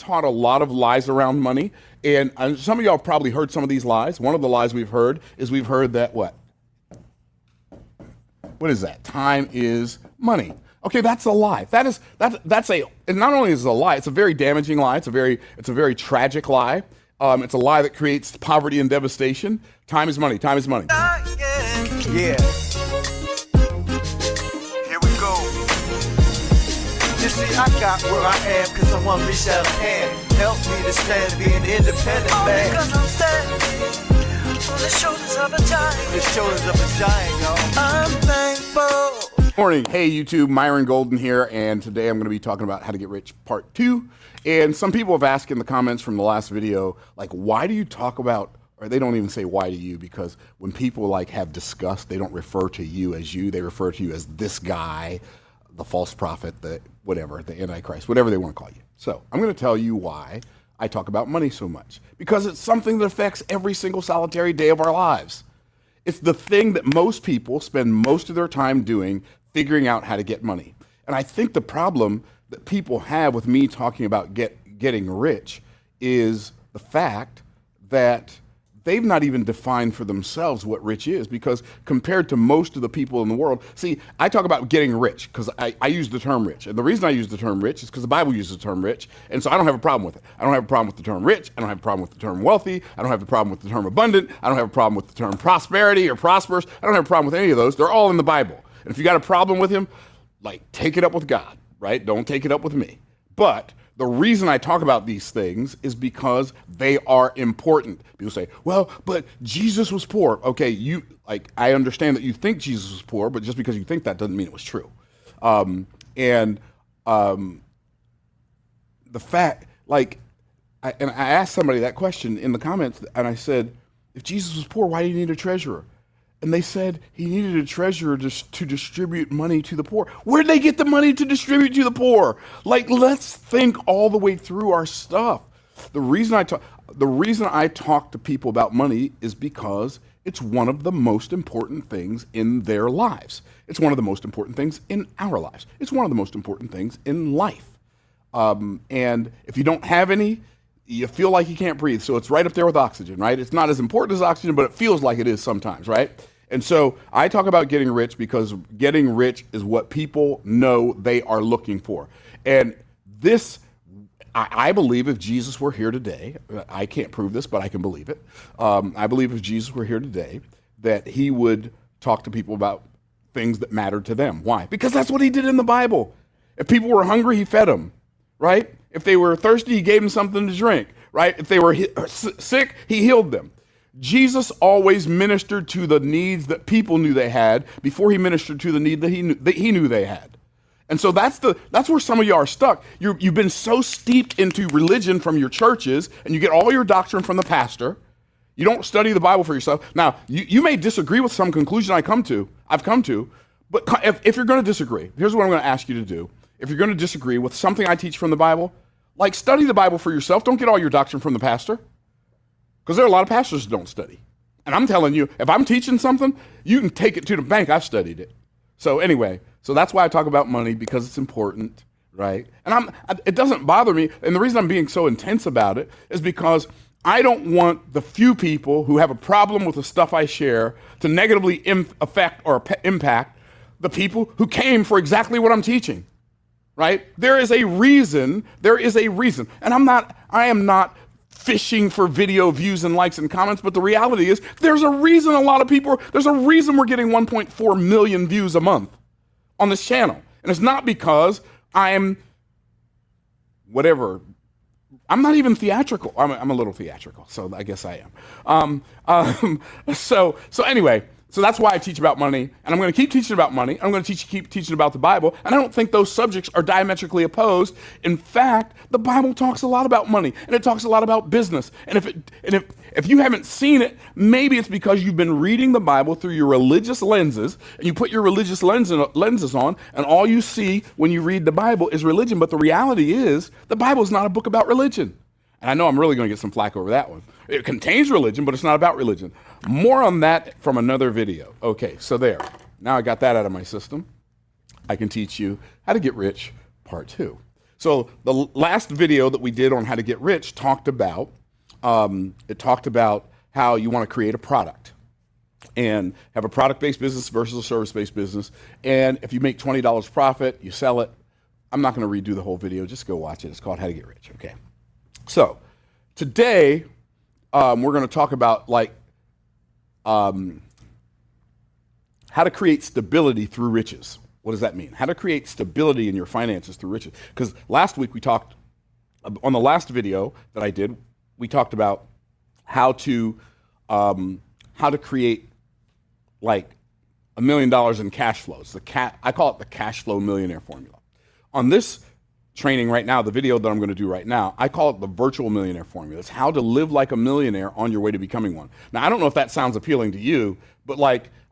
taught a lot of lies around money, and some of y'all probably heard some of these lies. One of the lies we've heard that what? What is that? Time is money. Okay, that's a lie. That's a, and not only is it a lie, it's a very damaging lie. It's a very tragic lie. It's a lie that creates poverty and devastation. Time is money. Time is money. Yeah. Here we go. You see, I got where I am because someone reached out a hand. Help me to stand, be an independent man. Because I'm standing on the shoulders of a giant. The shoulders of a giant, y'all. I'm thankful. Morning. Hey, YouTube. Myron Golden here, and today I'm going to be talking about how to get rich part 2. And some people have asked in the comments from the last video, like, why do you talk about, or they don't even say why to you, because when people like have discussed, they don't refer to you as you, they refer to you as this guy, the false prophet, the whatever, the Antichrist, whatever they want to call you. So I'm going to tell you why I talk about money so much, because it's something that affects every single solitary day of our lives. It's the thing that most people spend most of their time doing, figuring out how to get money. And I think the problem that people have with me talking about getting rich is the fact that they've not even defined for themselves what rich is, because compared to most of the people in the world, see, I talk about getting rich because I use the term rich. And the reason I use the term rich is because the Bible uses the term rich. And so I don't have a problem with it. I don't have a problem with the term rich. I don't have a problem with the term wealthy. I don't have a problem with the term abundant. I don't have a problem with the term prosperity or prosperous. I don't have a problem with any of those. They're all in the Bible. And if you got a problem with him, like, take it up with God, right? Don't take it up with me. But the reason I talk about these things is because they are important. People say, well, but Jesus was poor. Okay, I understand that you think Jesus was poor, but just because you think that doesn't mean it was true. The fact, I asked somebody that question in the comments, and I said, if Jesus was poor, why do you need a treasurer? And they said he needed a treasurer to distribute money to the poor. Where'd they get the money to distribute to the poor? Like, let's think all the way through our stuff. The reason I talk to people about money is because it's one of the most important things in their lives. It's one of the most important things in our lives. It's one of the most important things in life. And if you don't have any, you feel like you can't breathe. So it's right up there with oxygen, right? It's not as important as oxygen, but it feels like it is sometimes, right? And so I talk about getting rich because getting rich is what people know they are looking for. And this, I believe if Jesus were here today, I can't prove this, but I can believe it. I believe if Jesus were here today, that he would talk to people about things that mattered to them. Why? Because that's what he did in the Bible. If people were hungry, he fed them, right? If they were thirsty, he gave them something to drink, right? If they were sick, he healed them. Jesus always ministered to the needs that people knew they had before he ministered to the need that he knew they had. And so that's where some of you are stuck. You've been so steeped into religion from your churches, and you get all your doctrine from the pastor. You don't study the Bible for yourself. Now, you may disagree with some conclusion I've come to, but if you're going to disagree, here's what I'm going to ask you to do. If you're going to disagree with something I teach from the Bible, like, study the Bible for yourself. Don't get all your doctrine from the pastor. Because there are a lot of pastors that don't study. And I'm telling you, if I'm teaching something, you can take it to the bank. I've studied it. So anyway, so that's why I talk about money, because it's important, right? And it doesn't bother me. And the reason I'm being so intense about it is because I don't want the few people who have a problem with the stuff I share to negatively affect or impact the people who came for exactly what I'm teaching, right? There is a reason. And I am not fishing for video views and likes and comments, but the reality is there's a reason there's a reason we're getting 1.4 million views a month on this channel. And it's not because I'm whatever. I'm not even theatrical. I'm a little theatrical, so I guess I am. So anyway, so that's why I teach about money, and I'm going to keep teaching about money. I'm going to keep teaching about the Bible, and I don't think those subjects are diametrically opposed. In fact, the Bible talks a lot about money, and it talks a lot about business. And if you haven't seen it, maybe it's because you've been reading the Bible through your religious lenses, and you put your religious lenses on, and all you see when you read the Bible is religion. But the reality is, the Bible is not a book about religion. And I know I'm really going to get some flack over that one. It contains religion, but it's not about religion. More on that from another video. Okay, so there. Now I got that out of my system. I can teach you how to get rich, part 2. So the last video that we did on how to get rich talked about how you want to create a product and have a product-based business versus a service-based business. And if you make $20 profit, you sell it. I'm not going to redo the whole video. Just go watch it. It's called How to Get Rich. Okay. So today we're going to talk about how to create stability through riches. What does that mean? How to create stability in your finances through riches. Because last week we talked, on the last video that I did, we talked about how to create like $1 million in cash flows. I call it the cash flow millionaire formula. On this training right now, the video that I'm going to do right now, I call it the virtual millionaire formula. It's how to live like a millionaire on your way to becoming one. Now, I don't know if that sounds appealing to you, but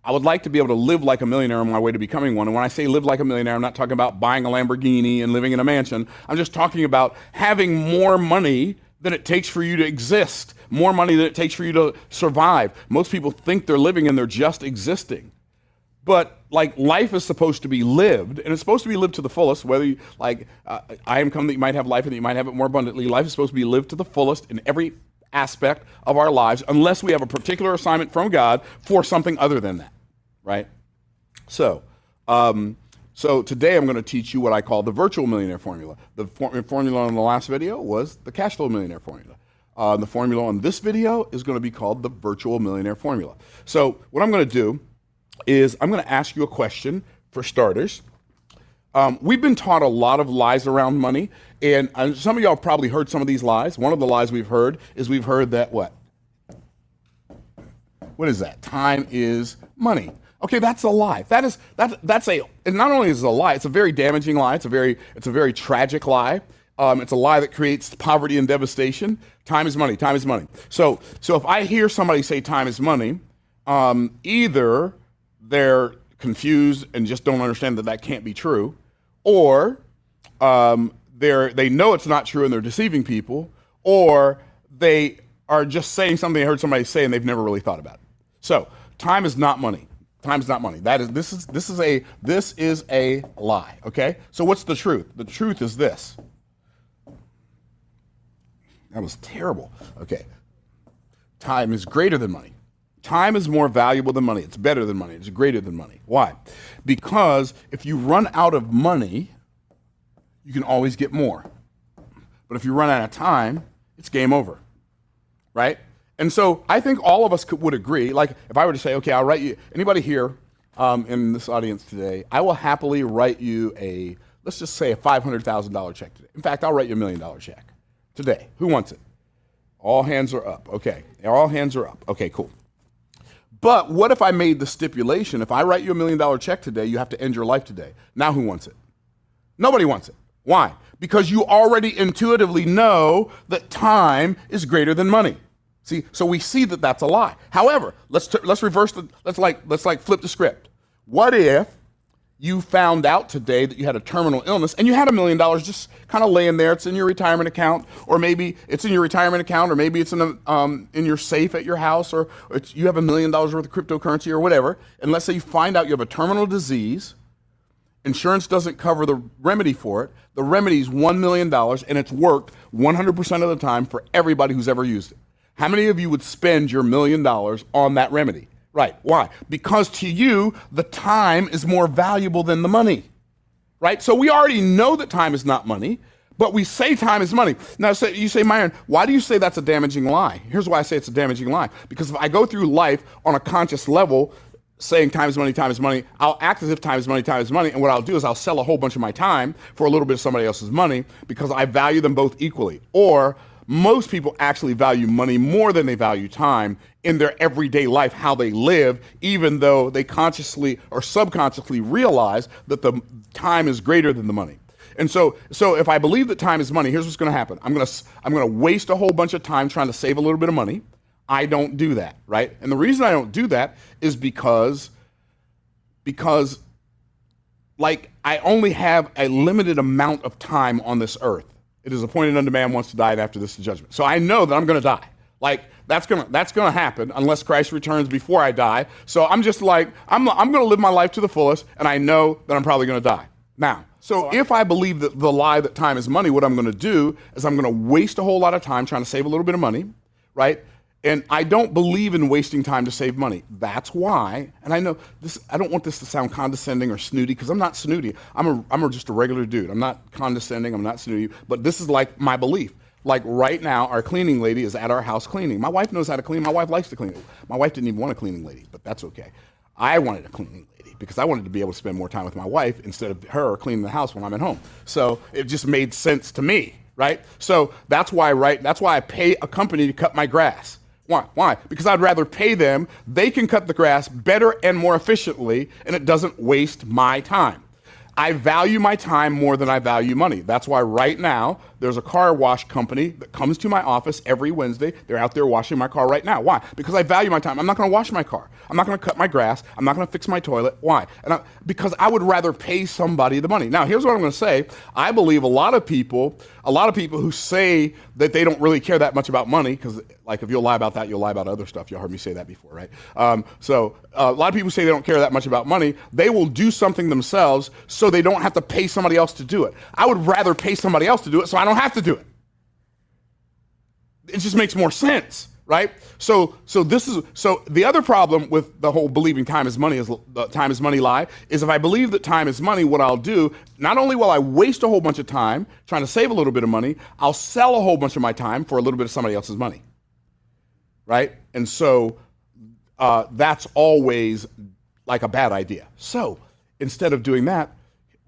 I would like to be able to live like a millionaire on my way to becoming one. And when I say live like a millionaire, I'm not talking about buying a Lamborghini and living in a mansion. I'm just talking about having more money than it takes for you to exist, more money than it takes for you to survive. Most people think they're living and they're just existing. But life is supposed to be lived, and it's supposed to be lived to the fullest, whether you, I am come that you might have life and that you might have it more abundantly. Life is supposed to be lived to the fullest in every aspect of our lives, unless we have a particular assignment from God for something other than that, right? So today I'm going to teach you what I call the virtual millionaire formula. The formula on the last video was the cash flow millionaire formula. The formula on this video is going to be called the virtual millionaire formula. So what I'm going to do is I'm going to ask you a question for starters. We've been taught a lot of lies around money, and some of y'all probably heard some of these lies. One of the lies we've heard that what? What is that? Time is money. Okay, that's a lie. That's and not only is it a lie, it's a very damaging lie. It's a very tragic lie. It's a lie that creates poverty and devastation. Time is money. Time is money. So if I hear somebody say time is money, either they're confused and just don't understand that can't be true, or they know it's not true and they're deceiving people, or they are just saying something they heard somebody say and they've never really thought about it. So time is not money. Time is not money. This is a lie. Okay. So what's the truth? The truth is this. That was terrible. Okay. Time is greater than money. Time is more valuable than money. It's better than money. It's greater than money. Why? Because if you run out of money, you can always get more. But if you run out of time, it's game over, right? And so I think all of us would agree, like if I were to say, okay, I'll write you, anybody here in this audience today, I will happily write you let's just say a $500,000 check today. In fact, I'll write you $1 million check today. Who wants it? All hands are up. Okay, all hands are up. Okay, cool. But what if I made the stipulation, if I write you $1 million check today, you have to end your life today. Now who wants it? Nobody wants it. Why? Because you already intuitively know that time is greater than money. See, so we see that that's a lie. However, let's reverse let's flip the script. What if you found out today that you had a terminal illness and you had $1 million just kind of laying there? It's in your retirement account, or maybe it's in your retirement account, or maybe it's in your safe at your house, or you have $1 million worth of cryptocurrency or whatever. And let's say you find out you have a terminal disease. Insurance doesn't cover the remedy for it. The remedy is $1 million, and it's worked 100% of the time for everybody who's ever used it. How many of you would spend your $1 million on that remedy? Right. Why? Because to you, the time is more valuable than the money. Right? So we already know that time is not money, but we say time is money. Now, you say, Myron, why do you say that's a damaging lie? Here's why I say it's a damaging lie. Because if I go through life on a conscious level saying time is money, I'll act as if time is money, and what I'll do is I'll sell a whole bunch of my time for a little bit of somebody else's money because I value them both equally. Or most people actually value money more than they value time in their everyday life, how they live, even though they consciously or subconsciously realize that the time is greater than the money. And so if I believe that time is money, here's what's going to happen. I'm going to waste a whole bunch of time trying to save a little bit of money. I don't do that, right? And the reason I don't do that is because like I only have a limited amount of time on this earth. It is appointed unto man once to die, and after this the judgment. So I know that I'm going to die. Like that's going to happen unless Christ returns before I die. So I'm just like I'm going to live my life to the fullest, and I know that I'm probably going to die. Now, So if I believe that the lie that time is money, what I'm going to do is I'm going to waste a whole lot of time trying to save a little bit of money, right? And I don't believe in wasting time to save money. That's why, and I know this, I don't want this to sound condescending or snooty, because I'm not snooty. I'm just a regular dude. I'm not condescending, I'm not snooty, but this is like my belief. Like right now, our cleaning lady is at our house cleaning. My wife knows how to clean. My wife likes to clean. My wife didn't even want a cleaning lady, but that's okay. I wanted a cleaning lady because I wanted to be able to spend more time with my wife instead of her cleaning the house when I'm at home. So it just made sense to me, right? So that's why I pay a company to cut my grass. Why? Why? Because I'd rather pay them. They can cut the grass better and more efficiently, and it doesn't waste my time. I value my time more than I value money. That's why right now there's a car wash company that comes to my office every Wednesday. They're out there washing my car right now. Why? Because I value my time. I'm not going to wash my car. I'm not going to cut my grass. I'm not going to fix my toilet. Why? Because I would rather pay somebody the money. Now, here's what I'm going to say. I believe a lot of people who say that they don't really care that much about money, because like if you'll lie about that, you'll lie about other stuff. Y'all heard me say that before, right? So a lot of people say they don't care that much about money. They will do something themselves so they don't have to pay somebody else to do it. I would rather pay somebody else to do it so I don't have to do it. It just makes more sense, right? So the other problem with the whole believing time is money is the time is money lie is if I believe that time is money, what I'll do, not only will I waste a whole bunch of time trying to save a little bit of money, I'll sell a whole bunch of my time for a little bit of somebody else's money, right? And so that's always like a bad idea. So instead of doing that,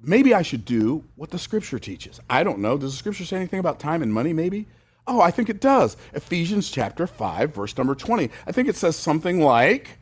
maybe I should do what the scripture teaches. I don't know. Does the scripture say anything about time and money maybe? Oh, I think it does. Ephesians chapter 5, verse number 20. I think it says something like,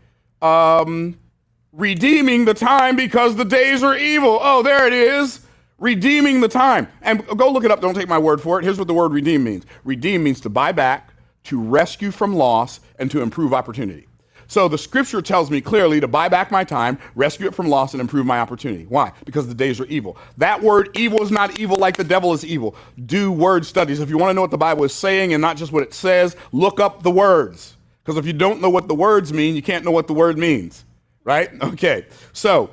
redeeming the time because the days are evil. Oh, there it is. Redeeming the time. And go look it up. Don't take my word for it. Here's what the word redeem means. Redeem means to buy back, to rescue from loss, and to improve opportunity. So the scripture tells me clearly to buy back my time, rescue it from loss, and improve my opportunity. Why? Because the days are evil. That word evil is not evil like the devil is evil. Do word studies. If you want to know what the Bible is saying and not just what it says, look up the words. Because if you don't know what the words mean, you can't know what the word means. Right? Okay. So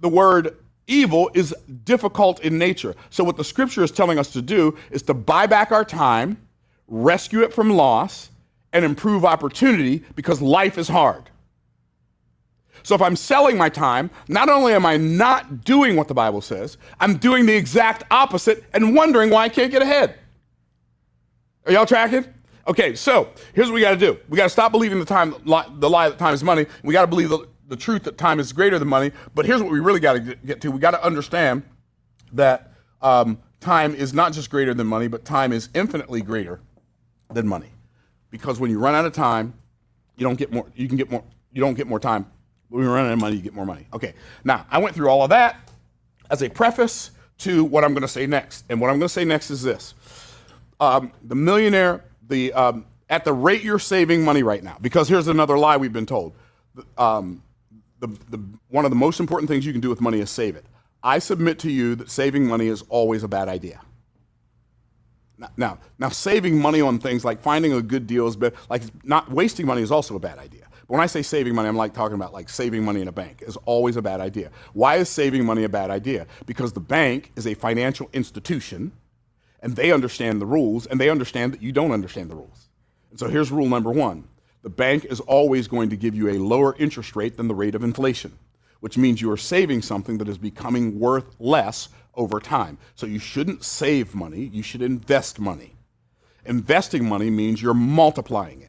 the word evil is difficult in nature. So what the scripture is telling us to do is to buy back our time, rescue it from loss, and improve opportunity because life is hard. So if I'm selling my time, not only am I not doing what the Bible says, I'm doing the exact opposite and wondering why I can't get ahead. Are y'all tracking? Okay, so here's what we got to do. We got to stop believing the lie that time is money. We got to believe the truth that time is greater than money. But here's what we really got to get to. We got to understand that time is not just greater than money, but time is infinitely greater than money. Because when you run out of time, you don't get more. You don't get more time. When you run out of money, you get more money. Okay. Now, I went through all of that as a preface to what I'm going to say next. And what I'm going to say next is this: the millionaire, at the rate you're saving money right now. Because here's another lie we've been told: one of the most important things you can do with money is save it. I submit to you that saving money is always a bad idea. Now, saving money on things like finding a good deal is better. Like not wasting money is also a bad idea. But when I say saving money, I'm like talking about like saving money in a bank is always a bad idea. Why is saving money a bad idea? Because the bank is a financial institution, and they understand the rules, and they understand that you don't understand the rules. And so here's rule number one: the bank is always going to give you a lower interest rate than the rate of inflation, which means you are saving something that is becoming worth less over time. So you shouldn't save money, you should invest money. Investing money means you're multiplying it.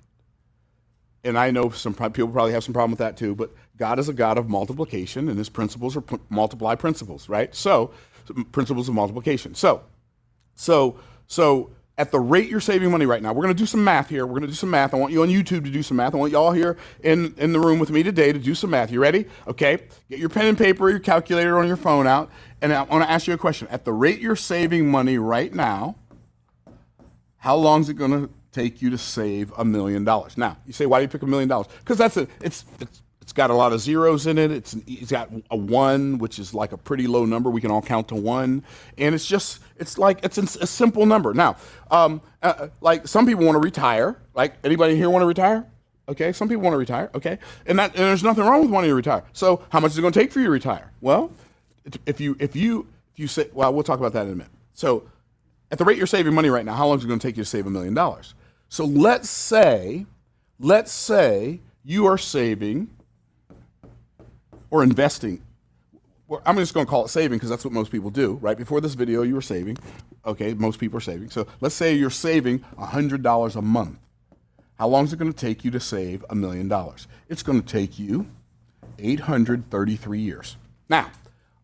And I know some people probably have some problem with that too, but God is a God of multiplication, and his principles are multiply principles, right? So principles of multiplication. So at the rate you're saving money right now, we're going to do some math here. We're going to do some math. I want you on YouTube to do some math. I want you all here in the room with me today to do some math. You ready? Okay. Get your pen and paper, your calculator on your phone out, and I want to ask you a question. At the rate you're saving money right now, how long is it going to take you to save $1 million? Now, you say, why do you pick $1 million? Because it's got a lot of zeros in it. It's got a 1, which is like a pretty low number. We can all count to 1, and it's a simple number. Now, like some people want to retire. Like anybody here want to retire? Okay, some people want to retire. Okay, and there's nothing wrong with wanting to retire. So, how much is it going to take for you to retire? Well, if you if you say, well, we'll talk about that in a minute. So at the rate you're saving money right now, how long is it going to take you to save $1 million? So let's say you are saving or investing. I'm just going to call it saving because that's what most people do. Right before this video, you were saving. Okay, most people are saving. So let's say you're saving $100 a month. How long is it going to take you to save $1 million? It's going to take you 833 years. Now,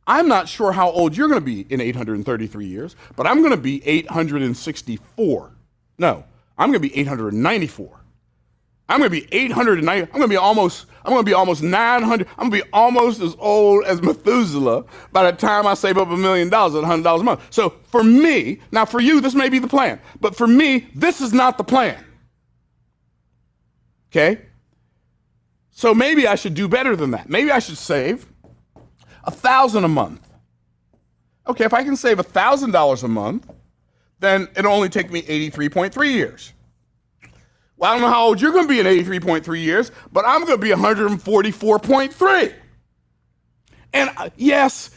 I'm not sure how old you're going to be in 833 years, but I'm going to be 864. No, I'm going to be 894. I'm going to be 890. I'm going to be almost 900. I'm going to be almost as old as Methuselah by the time I save up $1 million at $100 a month. So for me, now for you, this may be the plan, but for me, this is not the plan. Okay? So maybe I should do better than that. Maybe I should save $1,000 a month. Okay, if I can save $1,000 a month, then it'll only take me 83.3 years. Well, I don't know how old you're going to be in 83.3 years, but I'm going to be 144.3. And yes,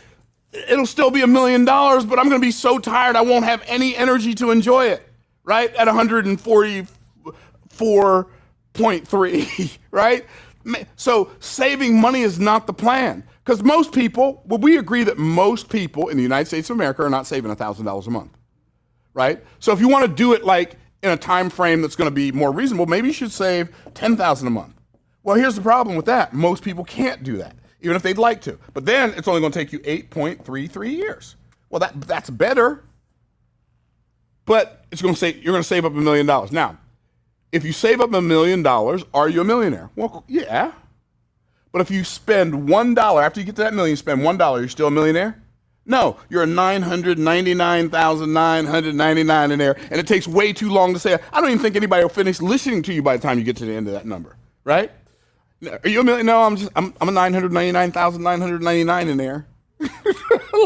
it'll still be $1 million, but I'm going to be so tired I won't have any energy to enjoy it, right? At 144.3, right? So saving money is not the plan. Because most people, well, we agree that most people in the United States of America are not saving $1,000 a month, right? So if you want to do it like in a time frame that's going to be more reasonable, maybe you should save $10,000 a month. Well, here's the problem with that. Most people can't do that, even if they'd like to. But then it's only going to take you 8.33 years. Well, that's better, but it's going to say you're going to save up $1 million. Now, if you save up $1 million, are you a millionaire? Well, yeah. But if you spend $1, after you get to that million, spend $1, you're still a millionaire? No, you're a 999,999 in there, and it takes way too long to say. I don't even think anybody will finish listening to you by the time you get to the end of that number, right? Are you a millionaire? No, I'm a 999,999 in there.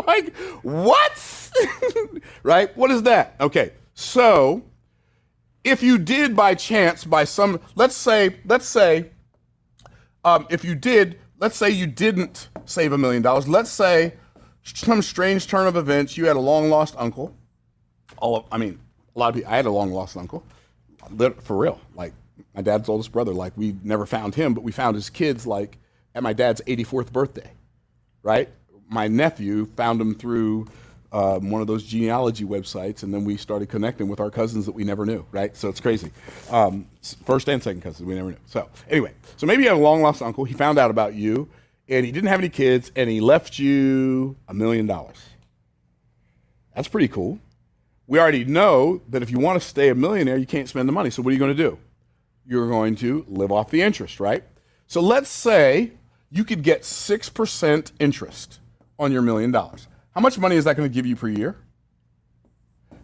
Like, what? Right? What is that? Okay, so if you did by chance, let's say you didn't save $1 million. Let's say some strange turn of events, you had a long lost uncle. A lot of people, I had a long lost uncle, for real. Like my dad's oldest brother, like we never found him, but we found his kids like at my dad's 84th birthday, right? My nephew found him through one of those genealogy websites, and then we started connecting with our cousins that we never knew, right? So it's crazy. First and second cousins we never knew. So anyway, so maybe you have a long lost uncle. He found out about you, and he didn't have any kids, and he left you $1 million. That's pretty cool. We already know that if you want to stay a millionaire, you can't spend the money. So what are you going to do? You're going to live off the interest, right? So let's say you could get 6% interest on your $1 million. How much money is that going to give you per year?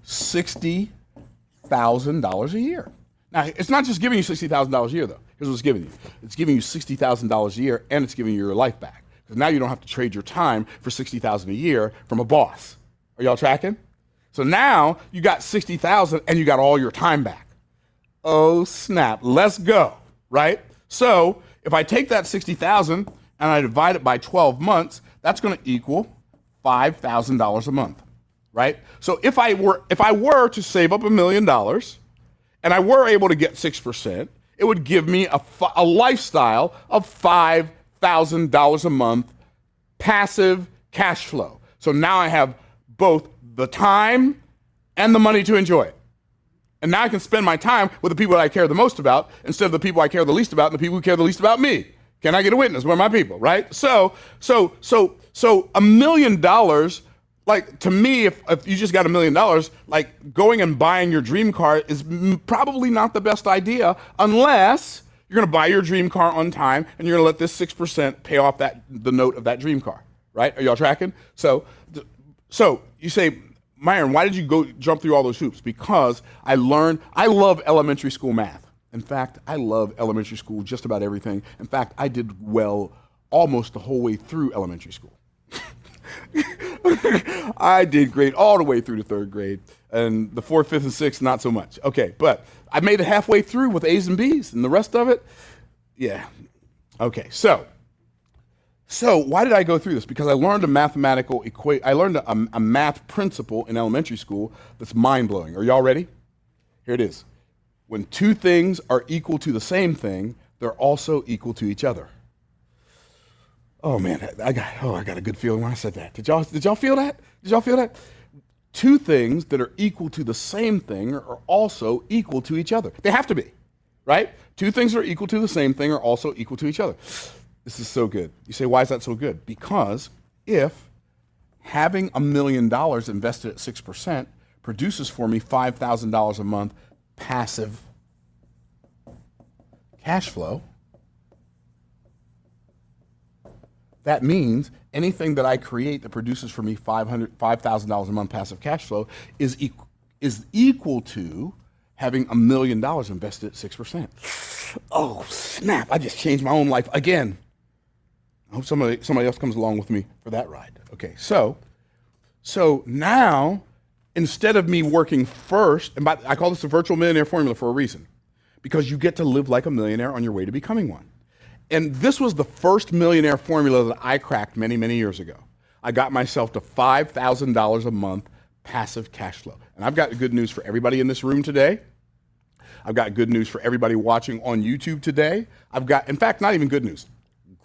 $60,000 a year. Now, it's not just giving you $60,000 a year, though. Here's what it's giving you. It's giving you $60,000 a year, and it's giving you your life back. Because now you don't have to trade your time for $60,000 a year from a boss. Are y'all tracking? So now you got $60,000, and you got all your time back. Oh, snap. Let's go, right? So if I take that $60,000 and I divide it by 12 months, that's going to equal $5,000 a month, right? So if I were to save up $1 million and I were able to get 6%, it would give me a lifestyle of $5,000 a month passive cash flow. So now I have both the time and the money to enjoy it. And now I can spend my time with the people that I care the most about instead of the people I care the least about and the people who care the least about me. Can I get a witness? Where are my people, right? So $1 million, like to me, if you just got $1 million, like going and buying your dream car is probably not the best idea unless you're going to buy your dream car on time and you're going to let this 6% pay off the note of that dream car, right? Are y'all tracking? So you say, Myron, why did you go jump through all those hoops? Because I love elementary school math. In fact, I love elementary school, just about everything. In fact, I did well almost the whole way through elementary school. I did great all the way through the third grade. And the fourth, fifth, and sixth, not so much. Okay, but I made it halfway through with A's and B's, and the rest of it, yeah. Okay, so So why did I go through this? Because I learned I learned a math principle in elementary school that's mind-blowing. Are y'all ready? Here it is. When two things are equal to the same thing, they're also equal to each other. Oh man, I got a good feeling when I said that. Did y'all feel that? Did y'all feel that? Two things that are equal to the same thing are also equal to each other. They have to be, right? Two things that are equal to the same thing are also equal to each other. This is so good. You say, why is that so good? Because if having $1 million invested at 6% produces for me $5,000 a month passive cash flow, that means anything that I create that produces for me $5,000 a month passive cash flow is equal to having $1 million invested at 6%. Oh, snap. I just changed my own life again. I hope somebody else comes along with me for that ride. Okay, so now, instead of me working first, and I call this the virtual millionaire formula for a reason, because you get to live like a millionaire on your way to becoming one. And this was the first millionaire formula that I cracked many, many years ago. I got myself to $5,000 a month passive cash flow. And I've got good news for everybody in this room today. I've got good news for everybody watching on YouTube today. In fact, not even good news,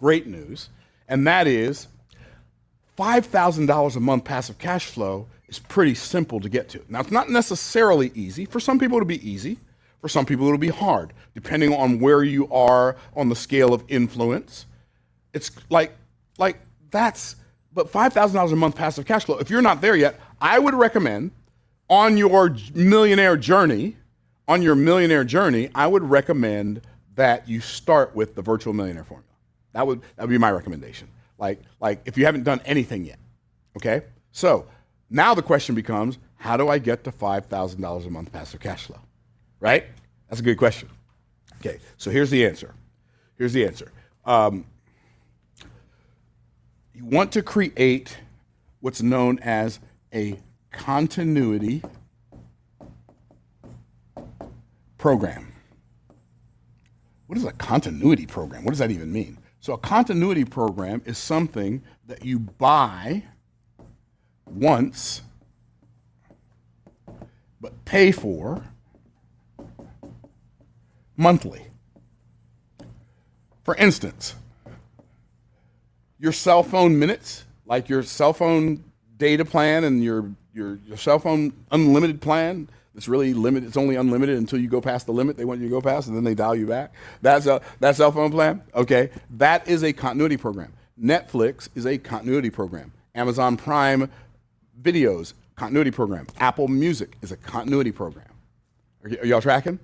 great news. And that is $5,000 a month passive cash flow is pretty simple to get to. Now, it's not necessarily easy. For some people, it'll be easy. For some people, it'll be hard, depending on where you are on the scale of influence. It's but $5,000 a month passive cash flow, if you're not there yet, I would recommend on your millionaire journey, I would recommend that you start with the virtual millionaire formula. That would be my recommendation. Like if you haven't done anything yet, okay? So now the question becomes, how do I get to $5,000 a month passive cash flow? Right? That's a good question. Okay, so here's the answer. You want to create what's known as a continuity program. What is a continuity program? What does that even mean? So a continuity program is something that you buy once, but pay for monthly. For instance, your cell phone minutes, like your cell phone data plan and your cell phone unlimited plan, it's really limited. It's only unlimited until you go past the limit they want you to go past, and then they dial you back. That cell phone plan, okay, that is a continuity program. Netflix is a continuity program. Amazon Prime Videos, continuity program. Apple Music is a continuity program. Are y'all tracking?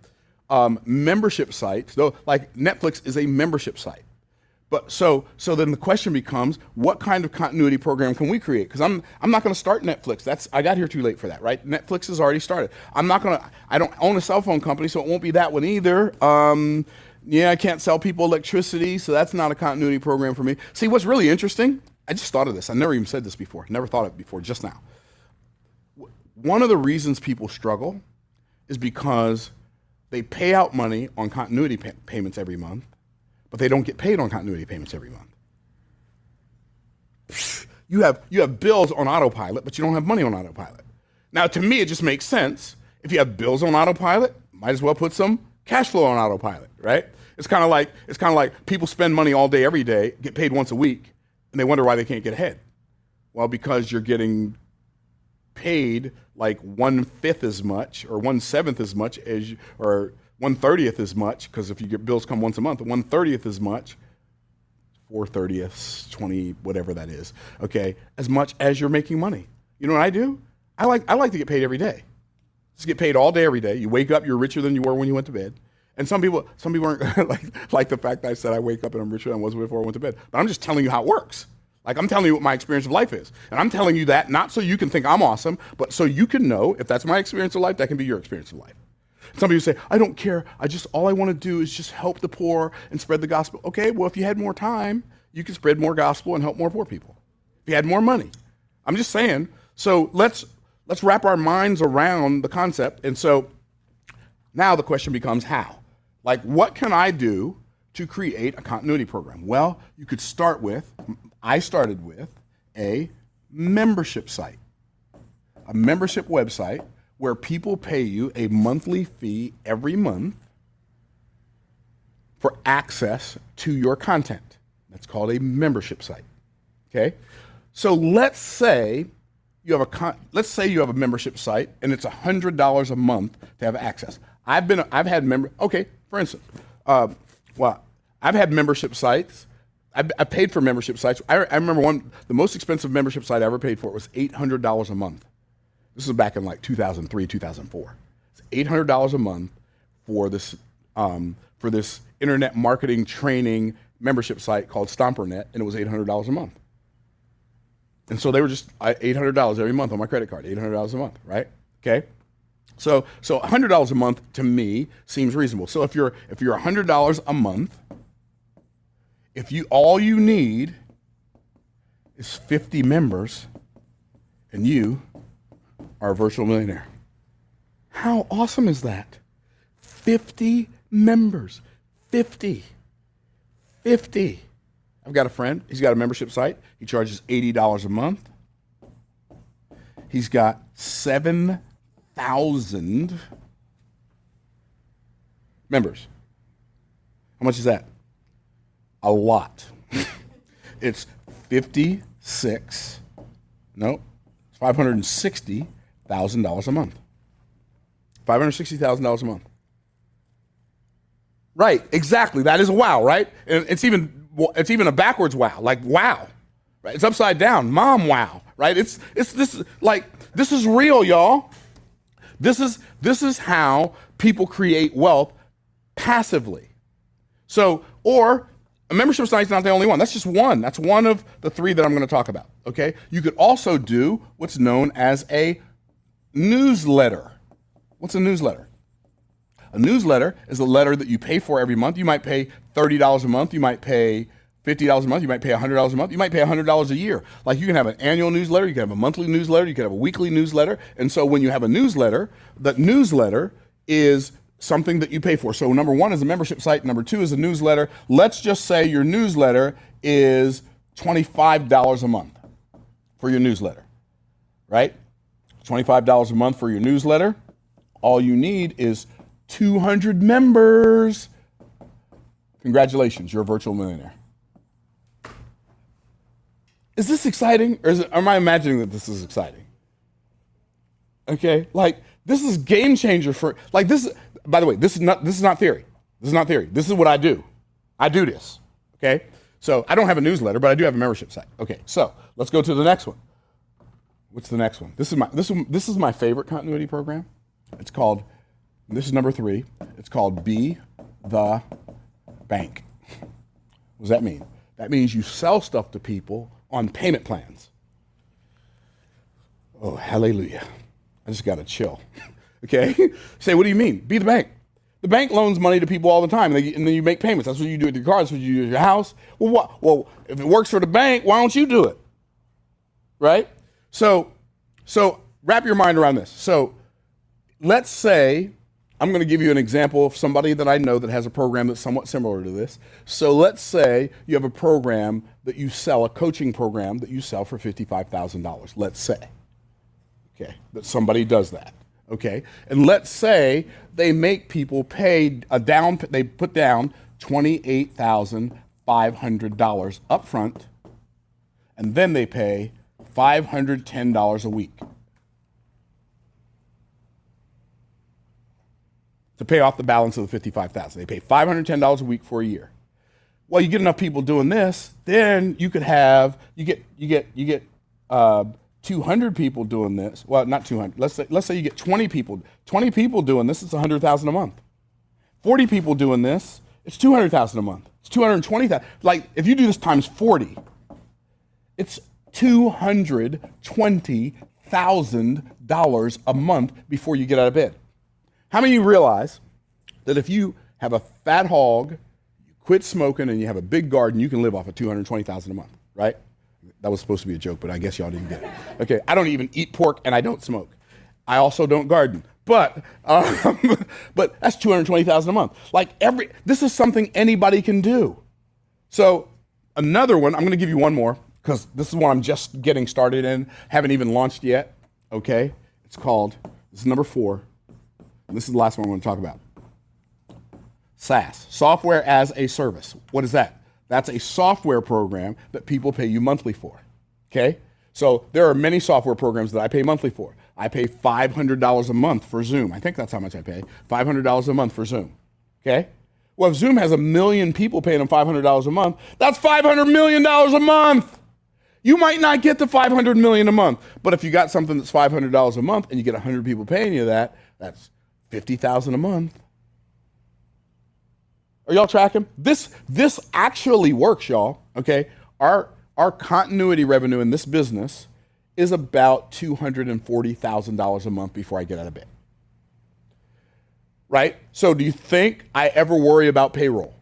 Membership sites, though, like Netflix is a membership site. But so then the question becomes, what kind of continuity program can we create? Because I'm not going to start Netflix. I got here too late for that, right? Netflix has already started. I don't own a cell phone company, so it won't be that one either. I can't sell people electricity, so that's not a continuity program for me. See, what's really interesting, I just thought of this. I never even said this before. Never thought of it before, just now. One of the reasons people struggle is because they pay out money on continuity payments every month, but they don't get paid on continuity payments every month. You have bills on autopilot, but you don't have money on autopilot. Now, to me, it just makes sense. If you have bills on autopilot, might as well put some cash flow on autopilot, right? It's kind of like people spend money all day, every day, get paid once a week, and they wonder why they can't get ahead. Well, because you're getting paid like 1/5 as much or 1/7 as much as or 1/30 as much, because if you get bills come once a month, 1/30 as much, 4/30, 20, whatever that is, okay, as much as you're making money. You know what I do? I like to get paid every day. Just get paid all day, every day. You wake up, you're richer than you were when you went to bed. And some people aren't like the fact that I said I wake up and I'm richer than I was before I went to bed. But I'm just telling you how it works. Like, I'm telling you what my experience of life is. And I'm telling you that not so you can think I'm awesome, but so you can know if that's my experience of life, that can be your experience of life. Some people say, I don't care. All I want to do is just help the poor and spread the gospel. Okay, well, if you had more time, you could spread more gospel and help more poor people. If you had more money. I'm just saying. So let's wrap our minds around the concept. And so now the question becomes how? Like, what can I do to create a continuity program? Well, you could start with, I started with a membership site, a membership website where people pay you a monthly fee every month for access to your content. That's called a membership site. Okay? So let's say you have a membership site and it's $100 a month to have access. I've had membership sites. I paid for membership sites. I remember the most expensive membership site I ever paid for was $800 a month. This was back in like 2003, 2004. It's $800 a month for this internet marketing training membership site called StomperNet, and it was $800 a month. And so they were just $800 every month on my credit card, $800 a month, right? Okay. So $100 a month to me seems reasonable. So if you're $100 a month, all you need is 50 members, and you are a virtual millionaire. How awesome is that? 50 members. 50. I've got a friend. He's got a membership site. He charges $80 a month. He's got 7,000 members. How much is that? A lot. It's $560,000 a month. $560,000 a month. Right, exactly. That is a wow, right? And it's even a backwards wow, like wow. Right? It's upside down. Mom wow, right? This is real, y'all. This is how people create wealth passively. So, or a membership site is not the only one. That's just one. That's one of the three that I'm going to talk about. Okay? You could also do what's known as a newsletter. What's a newsletter? A newsletter is a letter that you pay for every month. You might pay $30 a month. You might pay $50 a month. You might pay $100 a month. You might pay $100 a year. Like you can have an annual newsletter. You can have a monthly newsletter. You can have a weekly newsletter. And so when you have a newsletter, that newsletter is something that you pay for. So number one is a membership site. Number two is a newsletter. Let's just say your newsletter is $25 a month for your newsletter, right? $25 a month for your newsletter. All you need is 200 members. Congratulations, you're a virtual millionaire. Is this exciting, or am I imagining that this is exciting? Okay, like this is game changer for this. By the way, this is not theory. This is not theory. This is what I do. I do this. Okay, so I don't have a newsletter, but I do have a membership site. Okay, so let's go to the next one. What's the next one? This is my favorite continuity program. It's called. This is number 3. It's called Be the Bank. What does that mean? That means you sell stuff to people on payment plans. Oh, hallelujah. I just got to chill. Okay? Say, what do you mean? Be the bank. The bank loans money to people all the time, and then you make payments. That's what you do with your cars. That's what you do with your house. Well, what? Well, if it works for the bank, why don't you do it? Right? So wrap your mind around this. So let's say, I'm going to give you an example of somebody that I know that has a program that's somewhat similar to this. So let's say you have a program that you sell, a coaching program that you sell for $55,000. Let's say, okay, that somebody does that. Okay, and let's say they make people pay they put down $28,500 up front, and then they pay $510 a week to pay off the balance of the $55,000. They pay $510 a week for a year. Well, you get enough people doing this, then you get 200 people doing this. Well, not 200. Let's say you get 20 people. 20 people doing this, it's $100,000 a month. 40 people doing this, it's $200,000 a month. It's $220,000. Like if you do this times 40, it's $220,000 a month before you get out of bed. How many of you realize that if you have a fat hog, you quit smoking, and you have a big garden, you can live off of $220,000 a month, right? That was supposed to be a joke, but I guess y'all didn't get it. Okay, I don't even eat pork, and I don't smoke. I also don't garden, but that's $220,000 a month. This is something anybody can do. So another one, I'm going to give you one more. because this is what I'm just getting started in, haven't even launched yet, okay? It's called, this is number 4, and this is the last one I'm going to talk about. SaaS, software as a service. What is that? That's a software program that people pay you monthly for, okay? So there are many software programs that I pay monthly for. I pay $500 a month for Zoom. I think that's how much I pay, $500 a month for Zoom, okay? Well, if Zoom has 1 million people paying them $500 a month, that's $500 million a month. You might not get to $500 million a month, but if you got something that's $500 a month and you get 100 people paying you that, that's $50,000 a month. Are y'all tracking? This actually works, y'all, okay? Our continuity revenue in this business is about $240,000 a month before I get out of bed. Right? So do you think I ever worry about payroll?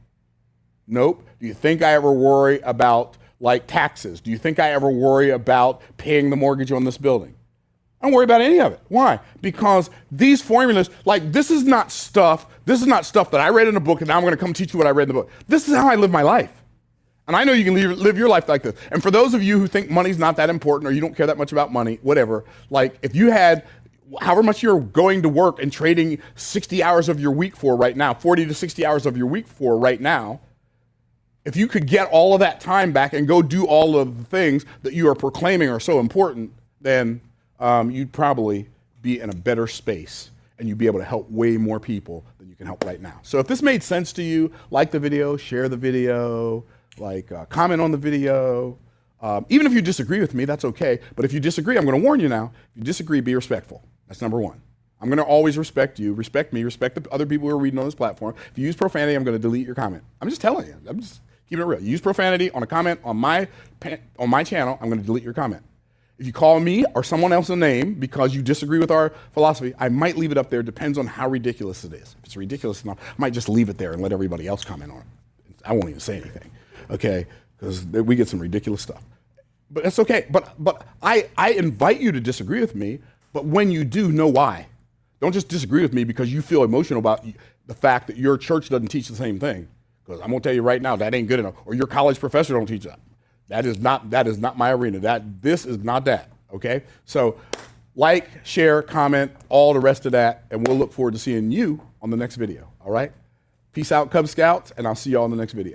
Nope. Do you think I ever worry about like taxes? Do you think I ever worry about paying the mortgage on this building? I don't worry about any of it. Why? Because these formulas, like this is not stuff that I read in a book and now I'm going to come teach you what I read in the book. This is how I live my life. And I know you can live your life like this. And for those of you who think money's not that important or you don't care that much about money, whatever, like if you had however much you're going to work and trading 60 hours of your week for right now, 40 to 60 hours of your week for right now, if you could get all of that time back and go do all of the things that you are proclaiming are so important, then you'd probably be in a better space and you'd be able to help way more people than you can help right now. So if this made sense to you, like the video, share the video, comment on the video. Even if you disagree with me, that's okay. But if you disagree, I'm going to warn you now. If you disagree, be respectful. That's number 1. I'm going to always respect you, respect me, respect the other people who are reading on this platform. If you use profanity, I'm going to delete your comment. I'm just telling you. I'm just keeping it real. You use profanity on a comment on my channel, I'm going to delete your comment. If you call me or someone else a name because you disagree with our philosophy, I might leave it up there. Depends on how ridiculous it is. If it's ridiculous enough, I might just leave it there and let everybody else comment on it. I won't even say anything, okay? Because we get some ridiculous stuff. But it's okay. But I invite you to disagree with me, but when you do, know why. Don't just disagree with me because you feel emotional about the fact that your church doesn't teach the same thing. Because I'm going to tell you right now, that ain't good enough. Or your college professor don't teach that. That is not my arena. This is not that, okay? So like, share, comment, all the rest of that, and we'll look forward to seeing you on the next video, all right? Peace out, Cub Scouts, and I'll see you all in the next video.